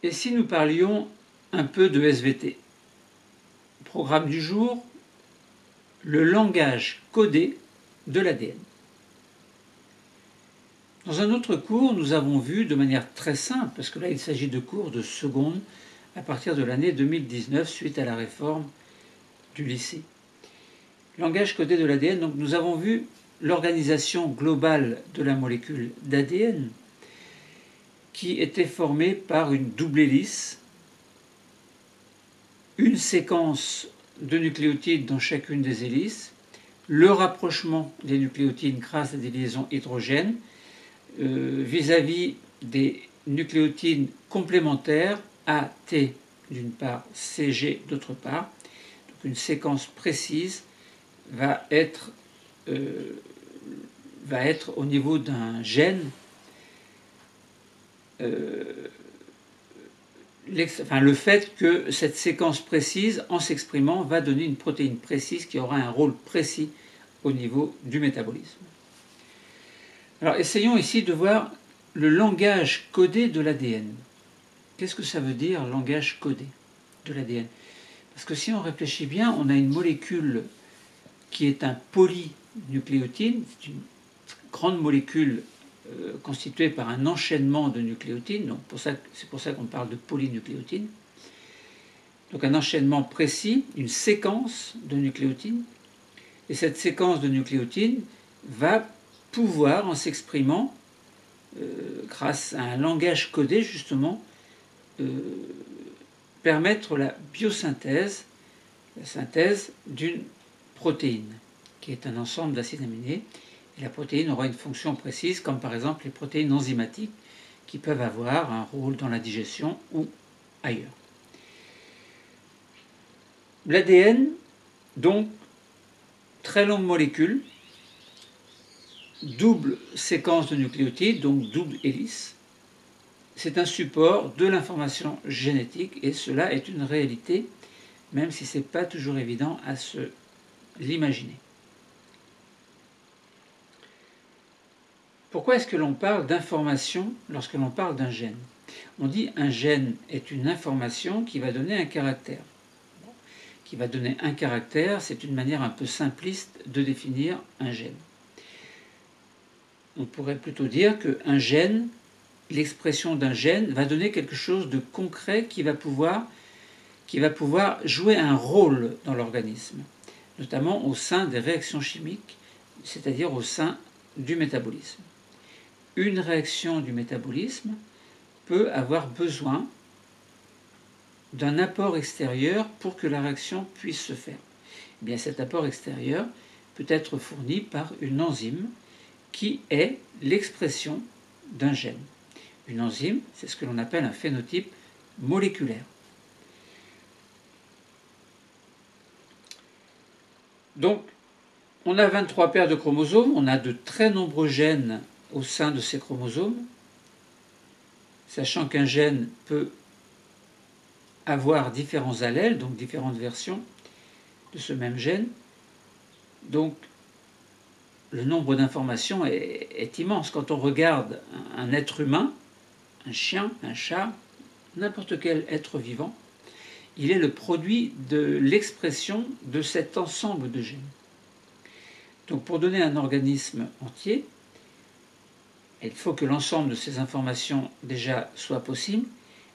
Et si nous parlions un peu de SVT? Programme du jour, le langage codé de l'ADN. Dans un autre cours, nous avons vu de manière très simple, parce que là il s'agit de cours de seconde à partir de l'année 2019 suite à la réforme du lycée. Langage codé de l'ADN, donc nous avons vu l'organisation globale de la molécule d'ADN qui était formée par une double hélice, une séquence de nucléotides dans chacune des hélices, le rapprochement des nucléotides grâce à des liaisons hydrogènes vis-à-vis des nucléotides complémentaires AT d'une part, CG d'autre part. Donc une séquence précise va être au niveau d'un gène le fait que cette séquence précise, en s'exprimant, va donner une protéine précise qui aura un rôle précis au niveau du métabolisme. Alors essayons ici de voir le langage codé de l'ADN. Qu'est-ce que ça veut dire, langage codé de l'ADN? Parce que si on réfléchit bien, on a une molécule qui est un polynucléotide, c'est une grande molécule constituée par un enchaînement de nucléotides, donc c'est pour ça qu'on parle de polynucléotides. Donc un enchaînement précis, une séquence de nucléotides, et cette séquence de nucléotides va pouvoir, en s'exprimant, grâce à un langage codé justement, permettre la biosynthèse, la synthèse d'une protéine, qui est un ensemble d'acides aminés. Et la protéine aura une fonction précise, comme par exemple les protéines enzymatiques, qui peuvent avoir un rôle dans la digestion ou ailleurs. L'ADN, donc, très longue molécule, double séquence de nucléotides, donc double hélice. C'est un support de l'information génétique et cela est une réalité, même si ce n'est pas toujours évident à se l'imaginer. Pourquoi est-ce que l'on parle d'information lorsque l'on parle d'un gène? On dit un gène est une information qui va donner un caractère. Qui va donner un caractère, c'est une manière un peu simpliste de définir un gène. On pourrait plutôt dire qu'un gène, l'expression d'un gène, va donner quelque chose de concret qui va pouvoir jouer un rôle dans l'organisme, notamment au sein des réactions chimiques, c'est-à-dire au sein du métabolisme. Une réaction du métabolisme peut avoir besoin d'un apport extérieur pour que la réaction puisse se faire. Eh bien, cet apport extérieur peut être fourni par une enzyme qui est l'expression d'un gène. Une enzyme, c'est ce que l'on appelle un phénotype moléculaire. Donc, on a 23 paires de chromosomes, on a de très nombreux gènes au sein de ces chromosomes, sachant qu'un gène peut avoir différents allèles, donc différentes versions de ce même gène. Donc, le nombre d'informations est immense. Quand on regarde un être humain, un chien, un chat, n'importe quel être vivant, il est le produit de l'expression de cet ensemble de gènes. Donc pour donner un organisme entier, il faut que l'ensemble de ces informations déjà soit possible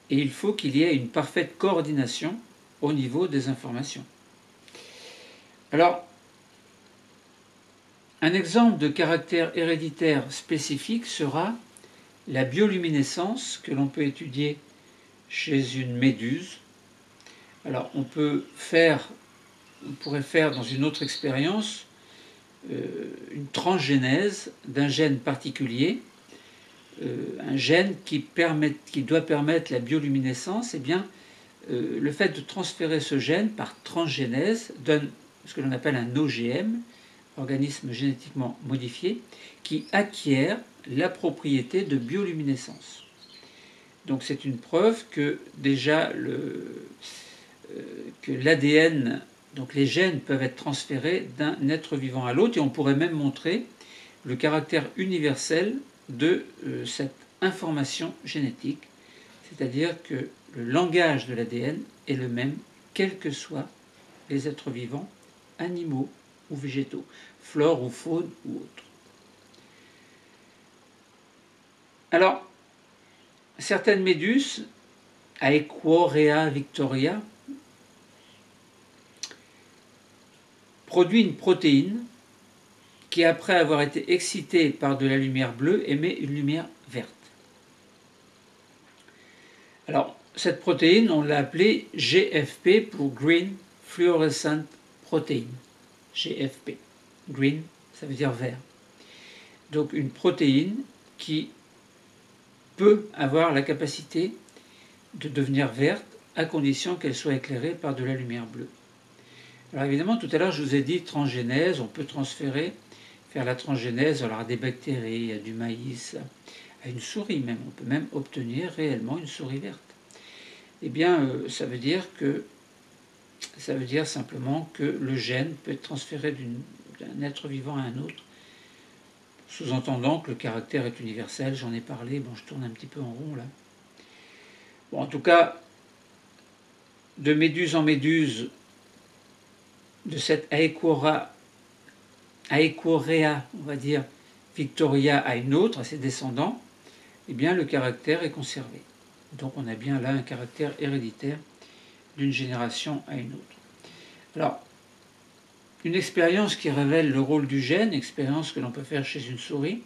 et il faut qu'il y ait une parfaite coordination au niveau des informations. Alors, un exemple de caractère héréditaire spécifique sera la bioluminescence que l'on peut étudier chez une méduse. Alors on pourrait faire dans une autre expérience une transgénèse d'un gène particulier, un gène qui doit permettre la bioluminescence. Eh bien, le fait de transférer ce gène par transgénèse donne ce que l'on appelle un OGM, organisme génétiquement modifié, qui acquiert la propriété de bioluminescence. Donc c'est une preuve que déjà que l'ADN, donc les gènes peuvent être transférés d'un être vivant à l'autre, et on pourrait même montrer le caractère universel de cette information génétique, c'est-à-dire que le langage de l'ADN est le même, quels que soient les êtres vivants, animaux ou végétaux, flore ou faune ou autres. Alors, certaines méduses, Aequorea victoria, produisent une protéine qui, après avoir été excitée par de la lumière bleue, émet une lumière verte. Alors, cette protéine, on l'a appelée GFP pour Green Fluorescent Protein. GFP. Green, ça veut dire vert. Donc une protéine qui peut avoir la capacité de devenir verte à condition qu'elle soit éclairée par de la lumière bleue. Alors évidemment, tout à l'heure, je vous ai dit transgénèse, on peut faire la transgénèse alors à des bactéries, à du maïs, à une souris même. On peut même obtenir réellement une souris verte. Eh bien, ça veut dire simplement que le gène peut être transféré d'un être vivant à un autre, sous-entendant que le caractère est universel. J'en ai parlé, bon, je tourne un petit peu en rond là. Bon, en tout cas, de méduse en méduse, de cette Aequorea, on va dire, Victoria à une autre, à ses descendants, eh bien, le caractère est conservé. Donc on a bien là un caractère héréditaire d'une génération à une autre. Alors, une expérience qui révèle le rôle du gène, expérience que l'on peut faire chez une souris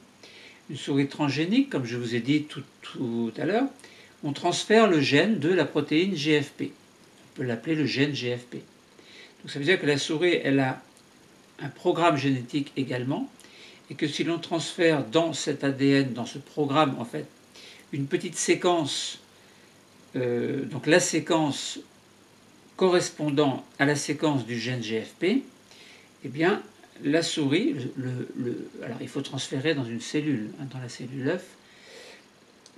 transgénique, comme je vous ai dit tout à l'heure, on transfère le gène de la protéine GFP. On peut l'appeler le gène GFP. Donc ça veut dire que la souris, elle a un programme génétique également, et que si l'on transfère dans cet ADN, dans ce programme, en fait, une petite séquence, donc la séquence correspondant à la séquence du gène GFP, eh bien, la souris, alors il faut transférer dans une cellule, dans la cellule œuf.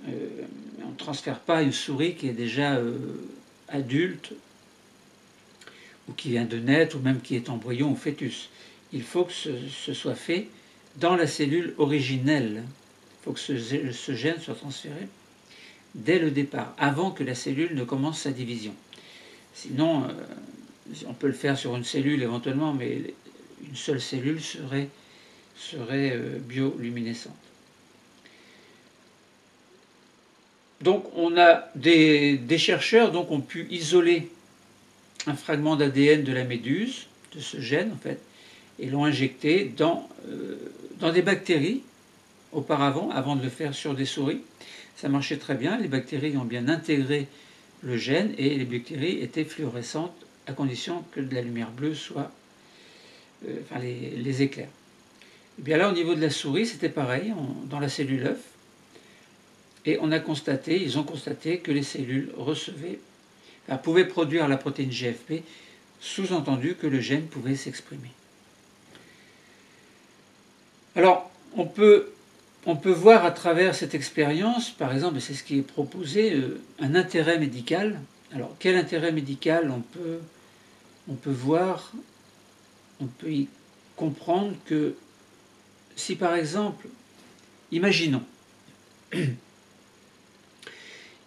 On ne transfère pas une souris qui est déjà adulte, ou qui vient de naître, ou même qui est embryon ou fœtus. Il faut que ce soit fait dans la cellule originelle. Il faut que ce gène soit transféré dès le départ, avant que la cellule ne commence sa division. Sinon, on peut le faire sur une cellule éventuellement, mais une seule cellule serait bioluminescente. Donc on a des chercheurs donc, ont pu isoler un fragment d'ADN de la méduse, de ce gène en fait, et l'ont injecté dans des bactéries auparavant, avant de le faire sur des souris. Ça marchait très bien, les bactéries ont bien intégré le gène et les bactéries étaient fluorescentes à condition que de la lumière bleue soit, les éclaire. Et bien là, au niveau de la souris, c'était pareil, dans la cellule œuf, et ils ont constaté que les cellules pouvaient produire la protéine GFP, sous-entendu que le gène pouvait s'exprimer. Alors, on peut voir à travers cette expérience, par exemple, et c'est ce qui est proposé, un intérêt médical. Alors, quel intérêt médical on peut voir, on peut y comprendre que si par exemple, imaginons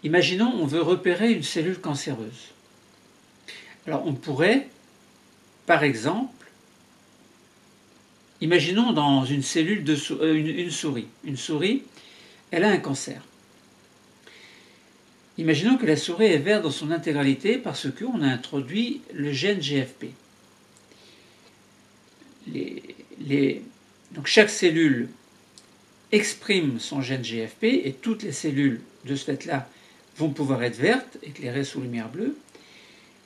on veut repérer une cellule cancéreuse. Alors on pourrait, par exemple, imaginons dans une cellule une souris. Une souris, elle a un cancer. Imaginons que la souris est verte dans son intégralité parce qu'on a introduit le gène GFP. Donc chaque cellule exprime son gène GFP et toutes les cellules de ce fait-là vont pouvoir être vertes, éclairées sous lumière bleue.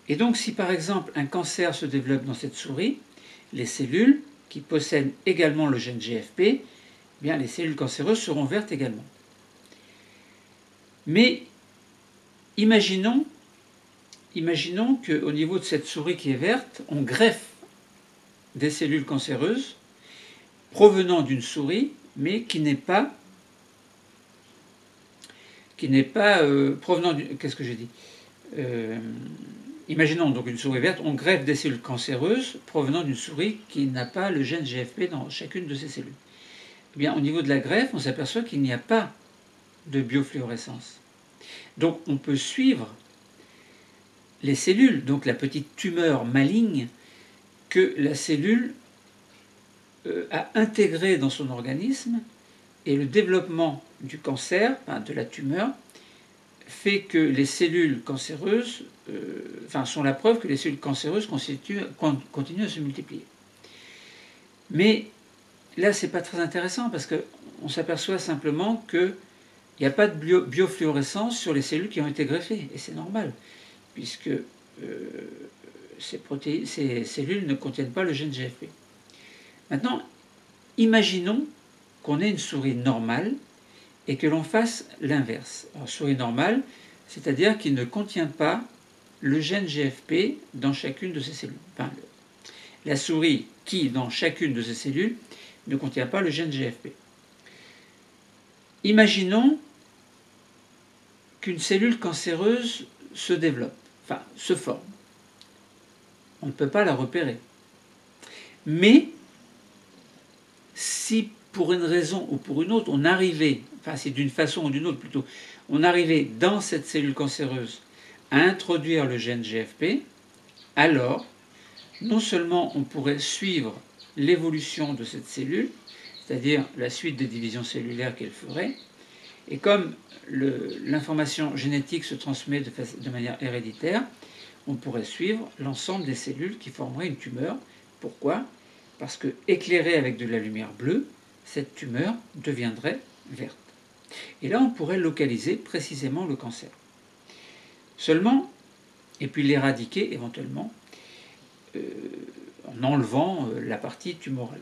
Et donc si par exemple un cancer se développe dans cette souris, les cellules qui possèdent également le gène GFP, eh bien les cellules cancéreuses seront vertes également. Mais imaginons qu'au niveau de cette souris qui est verte, on greffe des cellules cancéreuses provenant d'une souris, mais qui n'est pas provenant d'une... Qu'est-ce que j'ai dit Imaginons donc une souris verte, on greffe des cellules cancéreuses provenant d'une souris qui n'a pas le gène GFP dans chacune de ses cellules. Eh bien, au niveau de la greffe, on s'aperçoit qu'il n'y a pas de biofluorescence. Donc on peut suivre les cellules, donc la petite tumeur maligne que la cellule a intégrée dans son organisme, et le développement du cancer, de la tumeur, fait que les cellules cancéreuses, sont la preuve que les cellules cancéreuses continuent à se multiplier. Mais là, c'est pas très intéressant parce qu'on s'aperçoit simplement qu'il n'y a pas de biofluorescence sur les cellules qui ont été greffées, et c'est normal, puisque ces cellules ne contiennent pas le gène GFP. Maintenant, imaginons qu'on ait une souris normale et que l'on fasse l'inverse. Alors, souris normale, c'est-à-dire qu'il ne contient pas le gène GFP dans chacune de ces cellules. Enfin, la souris qui, dans chacune de ces cellules, ne contient pas le gène GFP. Imaginons qu'une cellule cancéreuse se développe, se forme. On ne peut pas la repérer. Mais si pour une raison ou pour une autre, on arrivait, c'est d'une façon ou d'une autre plutôt, on arrivait dans cette cellule cancéreuse à introduire le gène GFP, alors non seulement on pourrait suivre l'évolution de cette cellule, c'est-à-dire la suite des divisions cellulaires qu'elle ferait, et comme l'information génétique se transmet de manière héréditaire, on pourrait suivre l'ensemble des cellules qui formeraient une tumeur. Pourquoi ? Parce que, éclairée avec de la lumière bleue, cette tumeur deviendrait verte. Et là, on pourrait localiser précisément le cancer. Seulement, et puis l'éradiquer éventuellement, en enlevant la partie tumorale.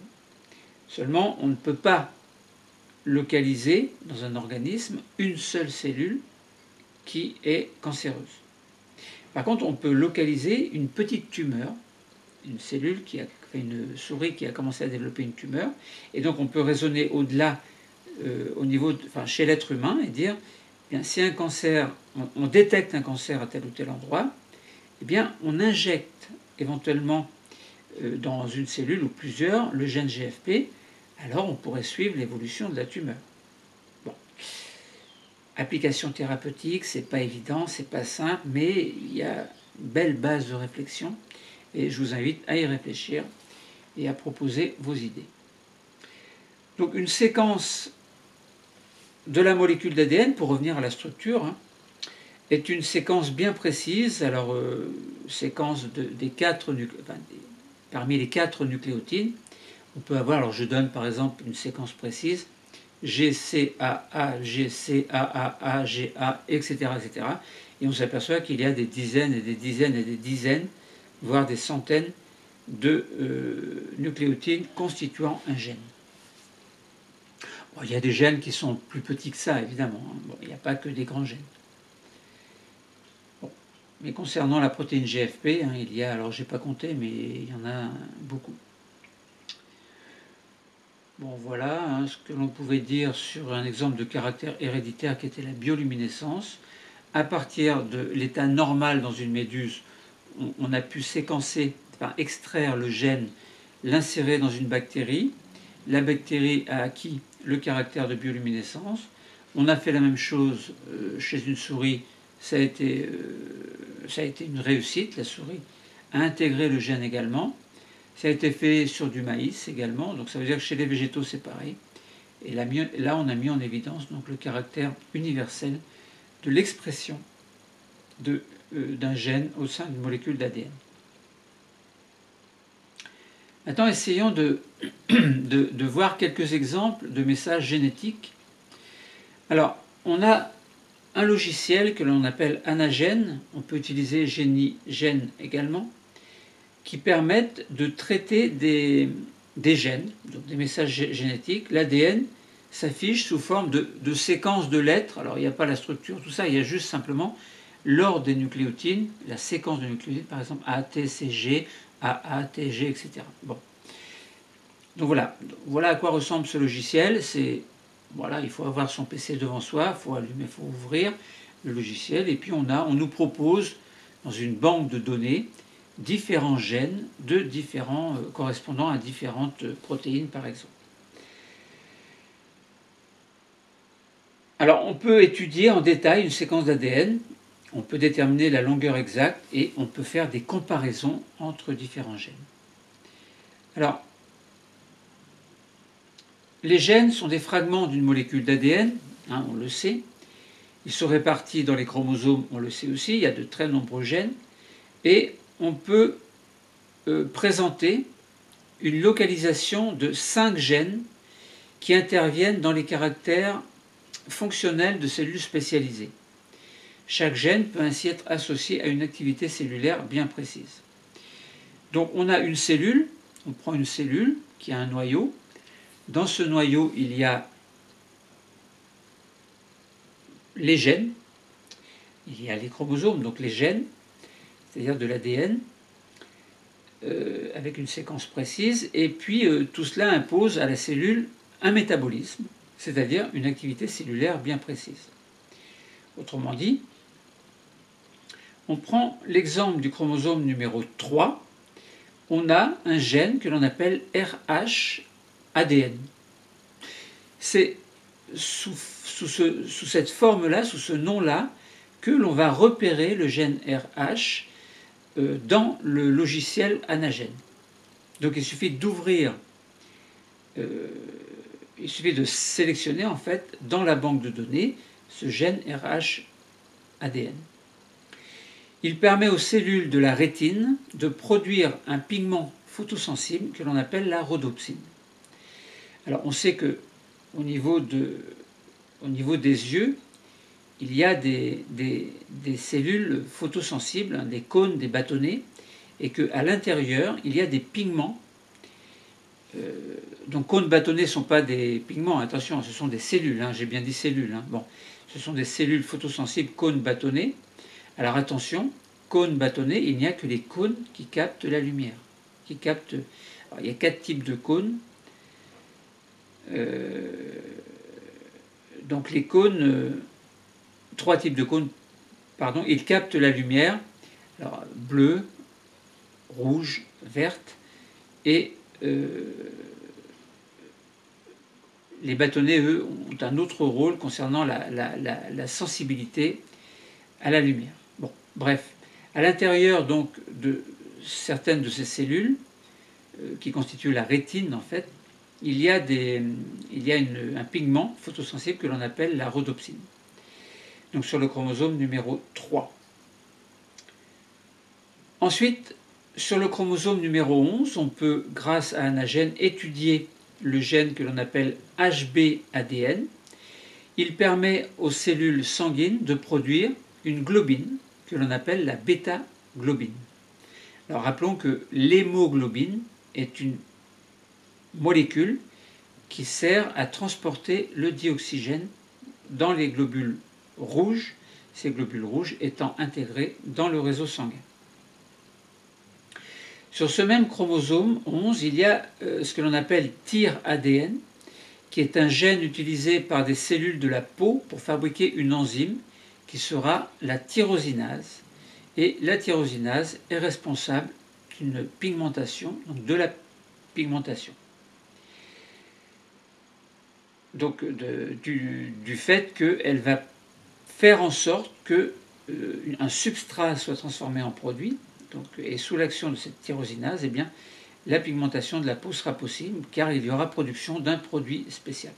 Seulement, on ne peut pas localiser dans un organisme une seule cellule qui est cancéreuse. Par contre, on peut localiser une petite tumeur, une cellule une souris qui a commencé à développer une tumeur, et donc on peut raisonner au-delà, chez l'être humain, et dire, eh bien, si un cancer, on détecte un cancer à tel ou tel endroit, eh bien, on injecte éventuellement dans une cellule ou plusieurs le gène GFP, alors on pourrait suivre l'évolution de la tumeur. Bon. Application thérapeutique, c'est pas évident, c'est pas simple, mais il y a une belle base de réflexion et je vous invite à y réfléchir et à proposer vos idées. Donc une séquence de la molécule d'ADN, pour revenir à la structure, est une séquence bien précise. Alors, séquence parmi les 4 nucléotides, on peut avoir, alors je donne par exemple une séquence précise, GCAA, GCAAA, GA, etc., etc. Et on s'aperçoit qu'il y a des dizaines et des dizaines et des dizaines, voire des centaines de nucléotides constituant un gène. Bon, il y a des gènes qui sont plus petits que ça, évidemment. Bon, il n'y a pas que des grands gènes. Bon. Mais concernant la protéine GFP, il y a, alors j'ai pas compté, mais il y en a beaucoup. Bon, voilà ce que l'on pouvait dire sur un exemple de caractère héréditaire qui était la bioluminescence. À partir de l'état normal dans une méduse, on a pu extraire le gène, l'insérer dans une bactérie. La bactérie a acquis le caractère de bioluminescence. On a fait la même chose chez une souris. Ça a été une réussite. La souris a intégré le gène également. Ça a été fait sur du maïs également, donc ça veut dire que chez les végétaux c'est pareil. Et là on a mis en évidence donc le caractère universel de l'expression d'un gène au sein d'une molécule d'ADN. Maintenant essayons de voir quelques exemples de messages génétiques. Alors on a un logiciel que l'on appelle Anagène, on peut utiliser GénieGène également, qui permettent de traiter des gènes, donc des messages génétiques. L'ADN s'affiche sous forme de séquences de lettres. Alors il n'y a pas la structure, tout ça, il y a juste simplement l'ordre des nucléotides, la séquence de nucléotides, par exemple ATCG, AATG, etc. Bon. Donc voilà à quoi ressemble ce logiciel. Il faut avoir son PC devant soi, il faut allumer, il faut ouvrir le logiciel, et puis on nous propose dans une banque de données différents gènes correspondant à différentes protéines, par exemple. Alors on peut étudier en détail une séquence d'ADN, on peut déterminer la longueur exacte et on peut faire des comparaisons entre différents gènes. Alors, les gènes sont des fragments d'une molécule d'ADN, on le sait. Ils sont répartis dans les chromosomes, on le sait aussi, il y a de très nombreux gènes. Et on peut présenter une localisation de 5 gènes qui interviennent dans les caractères fonctionnels de cellules spécialisées. Chaque gène peut ainsi être associé à une activité cellulaire bien précise. Donc on a une cellule, on prend une cellule qui a un noyau. Dans ce noyau, il y a les gènes, il y a les chromosomes, donc les gènes, c'est-à-dire de l'ADN, avec une séquence précise, et puis tout cela impose à la cellule un métabolisme, c'est-à-dire une activité cellulaire bien précise. Autrement dit, on prend l'exemple du chromosome numéro 3, on a un gène que l'on appelle RH-ADN. C'est sous cette forme-là, sous ce nom-là, que l'on va repérer le gène RH dans le logiciel Anagène. Donc il suffit d'ouvrir, il suffit de sélectionner en fait dans la banque de données ce gène RH-ADN. Il permet aux cellules de la rétine de produire un pigment photosensible que l'on appelle la rhodopsine. Alors on sait que au niveau des yeux, il y a des cellules photosensibles, des cônes, des bâtonnets, et qu'à l'intérieur, il y a des pigments. Donc cônes bâtonnets ne sont pas des pigments, attention, ce sont des cellules, j'ai bien dit cellules. Bon, ce sont des cellules photosensibles cônes bâtonnets. Alors attention, cônes bâtonnets, il n'y a que les cônes qui captent la lumière. Alors, il y a 4 types de cônes. Donc les cônes, 3 types de cônes, pardon, ils captent la lumière, alors bleue, rouge, verte, et les bâtonnets, eux, ont un autre rôle concernant la sensibilité à la lumière. Bon, bref, à l'intérieur donc de certaines de ces cellules, qui constituent la rétine en fait, il y a un pigment photosensible que l'on appelle la rhodopsine. Donc sur le chromosome numéro 3. Ensuite, sur le chromosome numéro 11, on peut, grâce à un gène, étudier le gène que l'on appelle HB-ADN. Il permet aux cellules sanguines de produire une globine que l'on appelle la bêta-globine. Alors rappelons que l'hémoglobine est une molécule qui sert à transporter le dioxygène dans les globules rouges, ces globules rouges étant intégrés dans le réseau sanguin. Sur ce même chromosome 11, il y a ce que l'on appelle TIR-ADN, qui est un gène utilisé par des cellules de la peau pour fabriquer une enzyme qui sera la tyrosinase. Et la tyrosinase est responsable d'une pigmentation, donc de la pigmentation. Donc du fait qu'elle va faire en sorte qu'un substrat soit transformé en produit, et sous l'action de cette tyrosinase, eh bien, la pigmentation de la peau sera possible car il y aura production d'un produit spécial.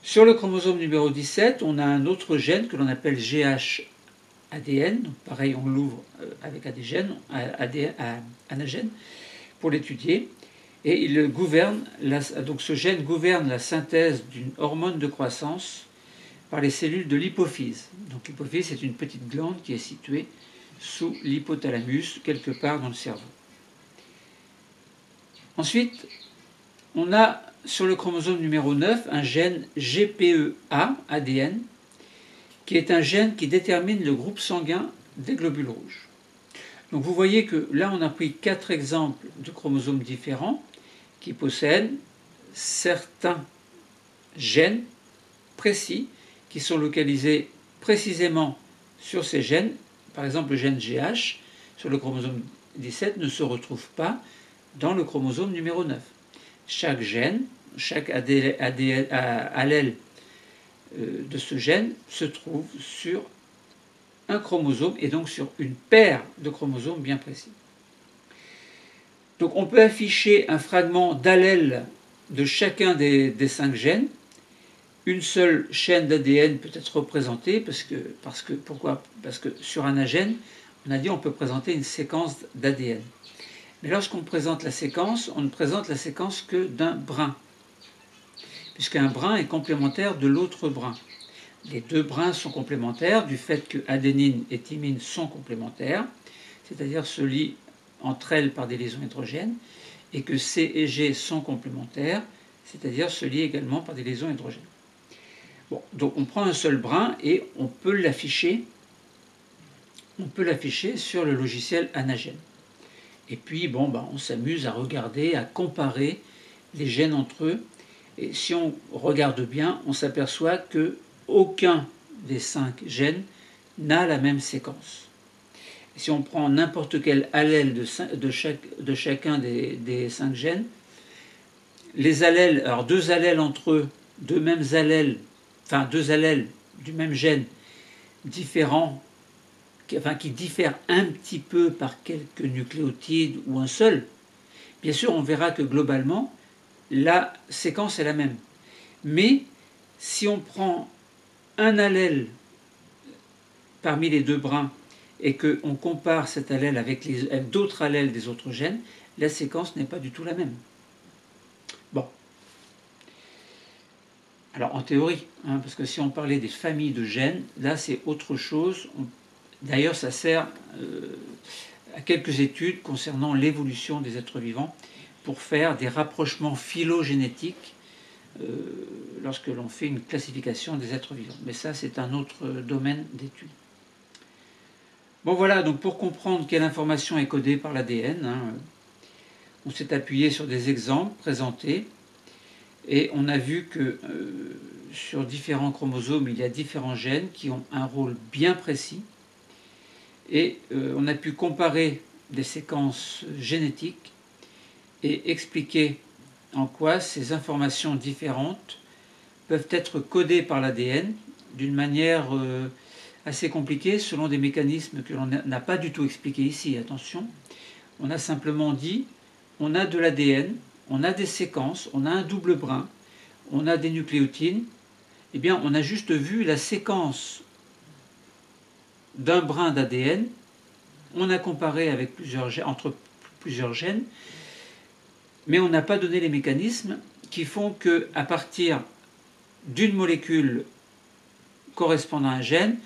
Sur le chromosome numéro 17, on a un autre gène que l'on appelle GH-ADN. Donc pareil, on l'ouvre avec Anagène pour l'étudier. Et donc ce gène gouverne la synthèse d'une hormone de croissance par les cellules de l'hypophyse. Donc l'hypophyse, c'est une petite glande qui est située sous l'hypothalamus, quelque part dans le cerveau. Ensuite, on a sur le chromosome numéro 9 un gène GPEA-ADN, qui est un gène qui détermine le groupe sanguin des globules rouges. Donc vous voyez que là, on a pris 4 exemples de chromosomes différents qui possèdent certains gènes précis qui sont localisés précisément sur ces gènes. Par exemple, le gène GH sur le chromosome 17 ne se retrouve pas dans le chromosome numéro 9. Chaque gène, chaque allèle de ce gène se trouve sur un chromosome et donc sur une paire de chromosomes bien précis. Donc on peut afficher un fragment d'allèle de chacun des 5 gènes. Une seule chaîne d'ADN peut être représentée pourquoi ? Parce que sur un gène, on a dit on peut présenter une séquence d'ADN. Mais lorsqu'on présente la séquence, on ne présente la séquence que d'un brin, puisqu'un brin est complémentaire de l'autre brin. Les 2 brins sont complémentaires du fait que adénine et thymine sont complémentaires, c'est-à-dire se lient entre elles par des liaisons hydrogènes, et que C et G sont complémentaires, c'est-à-dire se lient également par des liaisons hydrogènes. Bon, donc on prend un seul brin et on peut l'afficher sur le logiciel Anagène. Et puis on s'amuse à regarder, à comparer les gènes entre eux. Et si on regarde bien, on s'aperçoit que aucun des 5 gènes n'a la même séquence. Et si on prend n'importe quel allèle de chacun des 5 gènes, les allèles, alors 2 allèles entre eux, 2 allèles du même gène différents, qui diffèrent un petit peu par quelques nucléotides ou un seul, bien sûr on verra que globalement la séquence est la même. Mais si on prend un allèle parmi les 2 brins et qu'on compare cet allèle avec d'autres allèles des autres gènes, la séquence n'est pas du tout la même. Bon. Alors en théorie, parce que si on parlait des familles de gènes, là c'est autre chose. D'ailleurs ça sert à quelques études concernant l'évolution des êtres vivants pour faire des rapprochements phylogénétiques lorsque l'on fait une classification des êtres vivants. Mais ça c'est un autre domaine d'étude. Bon voilà, donc pour comprendre quelle information est codée par l'ADN, on s'est appuyé sur des exemples présentés et on a vu que sur différents chromosomes, il y a différents gènes qui ont un rôle bien précis et on a pu comparer des séquences génétiques et expliquer en quoi ces informations différentes peuvent être codées par l'ADN d'une manière assez compliquée selon des mécanismes que l'on n'a pas du tout expliqués ici. Attention, on a simplement dit on a de l'ADN, on a des séquences, on a un double brin, on a des nucléotides. Eh bien, on a juste vu la séquence d'un brin d'ADN, on a comparé avec entre plusieurs gènes, mais on n'a pas donné les mécanismes qui font qu'à partir d'une molécule correspondant à un gène,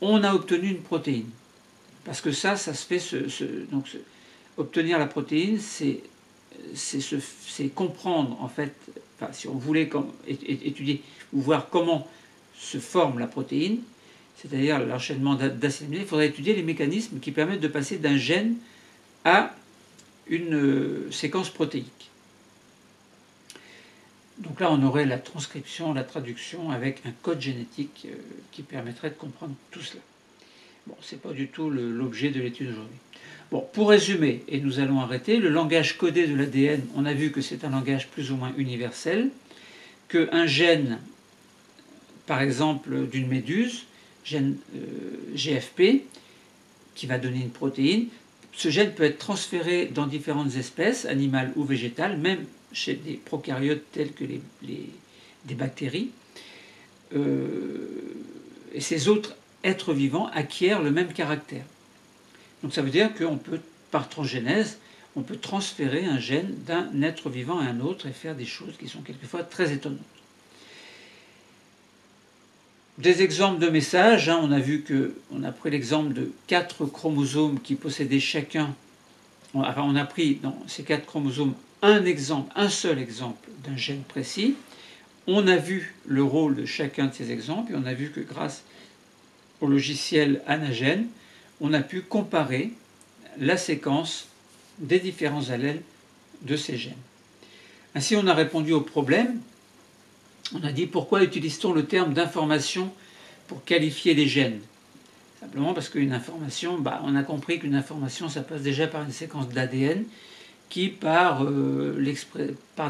on a obtenu une protéine. Parce que ça se fait, obtenir la protéine, c'est comprendre, en fait, si on voulait étudier ou voir comment se forme la protéine, c'est-à-dire l'enchaînement d'acides aminés, il faudrait étudier les mécanismes qui permettent de passer d'un gène à une séquence protéique. Donc là, on aurait la transcription, la traduction avec un code génétique qui permettrait de comprendre tout cela. Bon, ce n'est pas du tout l'objet de l'étude aujourd'hui. Bon, pour résumer, et nous allons arrêter, le langage codé de l'ADN, on a vu que c'est un langage plus ou moins universel, qu'un gène, par exemple d'une méduse, gène GFP, qui va donner une protéine, ce gène peut être transféré dans différentes espèces, animales ou végétales, même chez des prokaryotes tels que des bactéries. Et ces autres êtres vivants acquièrent le même caractère. Donc ça veut dire qu'on peut, par transgénèse, on peut transférer un gène d'un être vivant à un autre et faire des choses qui sont quelquefois très étonnantes. Des exemples de messages, on a vu qu'on a pris l'exemple de 4 chromosomes qui possédaient chacun, on a pris dans ces 4 chromosomes un seul exemple d'un gène précis. On a vu le rôle de chacun de ces exemples et on a vu que grâce au logiciel Anagène, on a pu comparer la séquence des différents allèles de ces gènes. Ainsi, on a répondu au problème. On a dit pourquoi utilise-t-on le terme d'information pour qualifier les gènes? Simplement parce qu'une information, on a compris qu'une information, ça passe déjà par une séquence d'ADN qui, par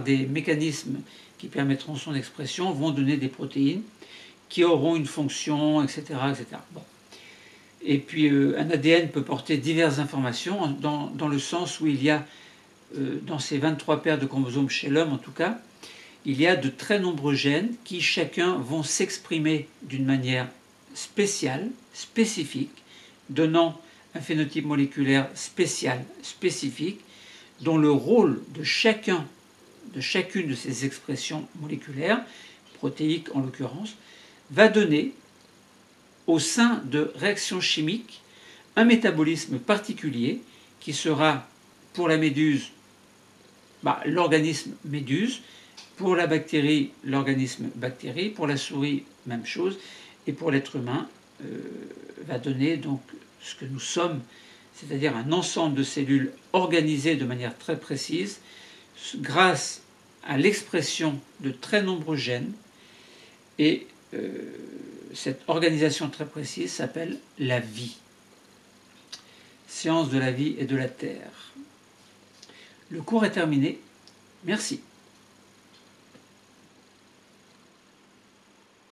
des mécanismes qui permettront son expression, vont donner des protéines qui auront une fonction, etc. etc. Bon. Et puis un ADN peut porter diverses informations dans le sens où il y a, dans ces 23 paires de chromosomes chez l'homme en tout cas, il y a de très nombreux gènes qui chacun vont s'exprimer d'une manière spéciale, spécifique, donnant un phénotype moléculaire spécial, spécifique, dont le rôle de chacune de ces expressions moléculaires, protéiques en l'occurrence, va donner au sein de réactions chimiques un métabolisme particulier qui sera pour la méduse l'organisme méduse, pour la bactérie l'organisme bactérie, pour la souris même chose, et pour l'être humain va donner donc ce que nous sommes, c'est-à-dire un ensemble de cellules organisées de manière très précise grâce à l'expression de très nombreux gènes, et cette organisation très précise s'appelle la vie. Science de la vie et de la terre. Le cours est terminé. Merci.